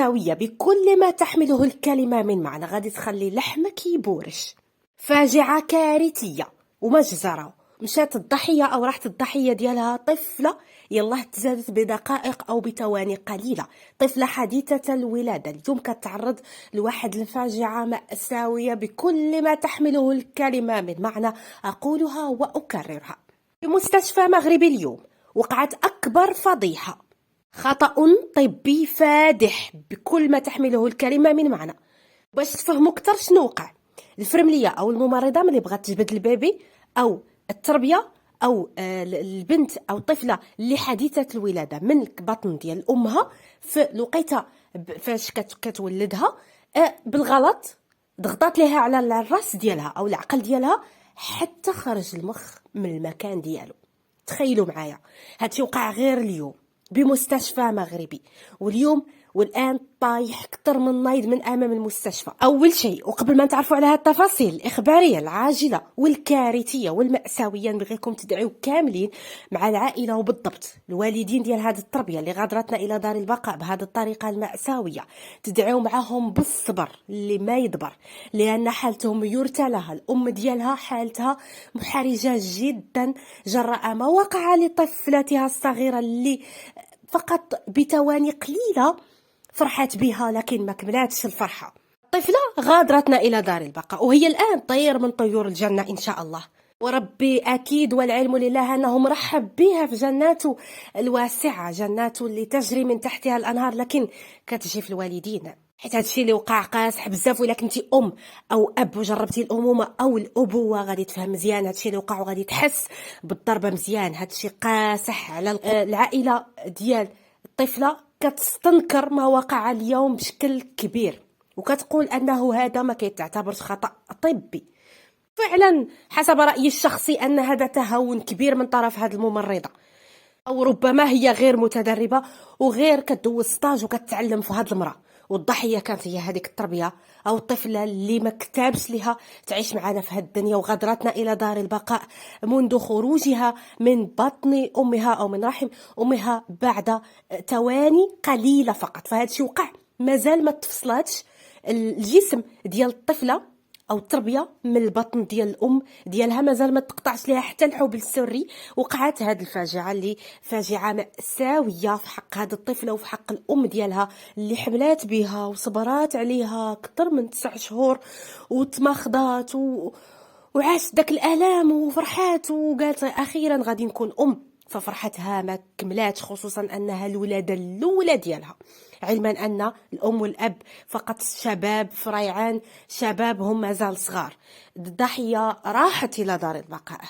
مأساوية بكل ما تحمله الكلمة من معنى، غادي تخلي لحمك يبورش. فاجعة كارثية ومجزرة. مشات الضحية أو راحت الضحية ديالها طفلة يلاه تزادت بدقائق أو بثواني قليلة، طفلة حديثة الولادة اليوم كتعرض لواحد الفاجعة مأساوية بكل ما تحمله الكلمة من معنى، أقولها وأكررها. في مستشفى مغربي اليوم وقعت أكبر فضيحة، خطأ طبي فادح بكل ما تحمله الكلمة من معنى. باش تفهموا اكثر شنو وقع، الفرمليه او الممرضه ملي بغات تجبد البيبي او التربيه او البنت او الطفله اللي حديثه الولاده من البطن ديال امها في الوقيته فاش كتولدها، بالغلط ضغطات ليها على الراس ديالها او العقل ديالها حتى خرج المخ من المكان ديالو. تخيلوا معايا هادشي وقع غير اليوم بمستشفى مغربي، واليوم والآن طايح أكثر من نايض من أمام المستشفى. أول شيء وقبل ما نتعرفوا على هذه التفاصيل الإخبارية العاجلة والكارثية والمأساوية، نبغيكم تدعيو كاملين مع العائلة وبالضبط الوالدين ديال هذه التربية اللي غادرتنا إلى دار البقاء بهذه الطريقة المأساوية، تدعيو معهم بالصبر اللي ما يدبر، لأن حالتهم يرثى لها. الأم ديالها حالتها محرجة جدا جراء ما وقع لطفلتها الصغيرة اللي فقط بثواني قليلة فرحت بها لكن ما كملاتش الفرحة. الطفلة غادرتنا إلى دار البقاء وهي الآن طير من طيور الجنة إن شاء الله، وربي أكيد والعلم لله أنه مرحب بها في جناته الواسعة، جناته اللي تجري من تحتها الأنهار، لكن كتجي في الوالدين. حيت هادشي اللي وقع قاصح بزاف، وإلا كنتي أم أو أب وجربتي الأمومة أو الأبوة غادي تفهم مزيان هادشي اللي وقع وغادي تحس بالضربة مزيان. هادشي قاصح على العائلة ديال الطفلة، كتستنكر ما وقع اليوم بشكل كبير وكتقول أنه هذا ما كيتعتبرش خطأ طبي. فعلا حسب رأيي الشخصي أن هذا تهاون كبير من طرف هذه الممرضة، أو ربما هي غير متدربة وغير كدوز ستاج وكتعلم في هذه المرأة، والضحية كانت هي هذيك التربية أو الطفلة اللي ما كتابش لها تعيش معنا في هذه الدنيا وغادرتنا إلى دار البقاء منذ خروجها من بطن أمها أو من رحم أمها بعد ثواني قليلة فقط. فهذا الشيء وقع مازال ما تفصلاتش الجسم ديال الطفلة او التربيه من البطن ديال الام ديالها، مازال ما تقطعش ليها حتى الحبل السري. وقعت هذه الفاجعه اللي فاجعه مأساويه في حق هذه الطفله وفي حق الام ديالها اللي حملات بها وصبرات عليها اكثر من 9 شهور وتمخضات وعاشت داك الالام وفرحات وقالت اخيرا غادي نكون ام. ففرحتها ما كملاتش، خصوصا انها الولاده الاولى ديالها، علما ان الام والاب فقط شباب فريعان، شباب هم مازال صغار. الضحيه راحت الى دار البقاء،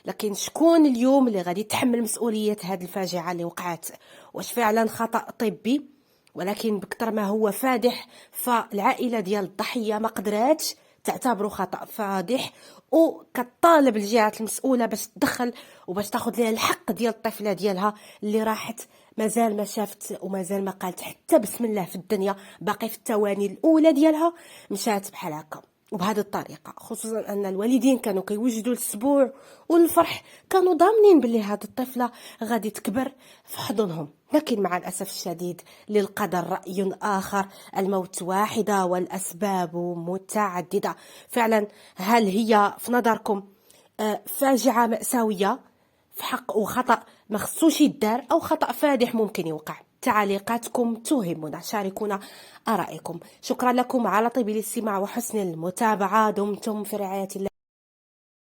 لكن شكون اليوم اللي غادي يتحمل مسؤوليه هذه الفاجعه اللي وقعت؟ واش فعلا خطا طبي؟ ولكن بكثر ما هو فادح، فالعائله ديال الضحيه ما قدراتش تعتبره خطأ فادح وكطالب الجهات المسؤولة باش تدخل وباش تاخذ لها الحق ديال الطفلة ديالها اللي راحت مازال ما شافت ومازال ما قالت حتى بسم الله في الدنيا، باقي في الثواني الأولى ديالها مشات بحال هكا وبهذه الطريقة. خصوصا أن الوالدين كانوا كيوجدوا السبوع والفرح، كانوا ضامنين باللي هذه الطفلة غادي تكبر في حضنهم. لكن مع الأسف الشديد للقدر رأي آخر، الموت واحدة والأسباب متعددة. فعلا هل هي في نظركم فاجعة مأساوية في حق وخطأ ما خصوش يدار، أو خطأ فادح ممكن يوقع؟ تعليقاتكم تهمنا، شاركونا آرائكم. شكرا لكم على طيب الاستماع وحسن المتابعة، دمتم في رعاية الله.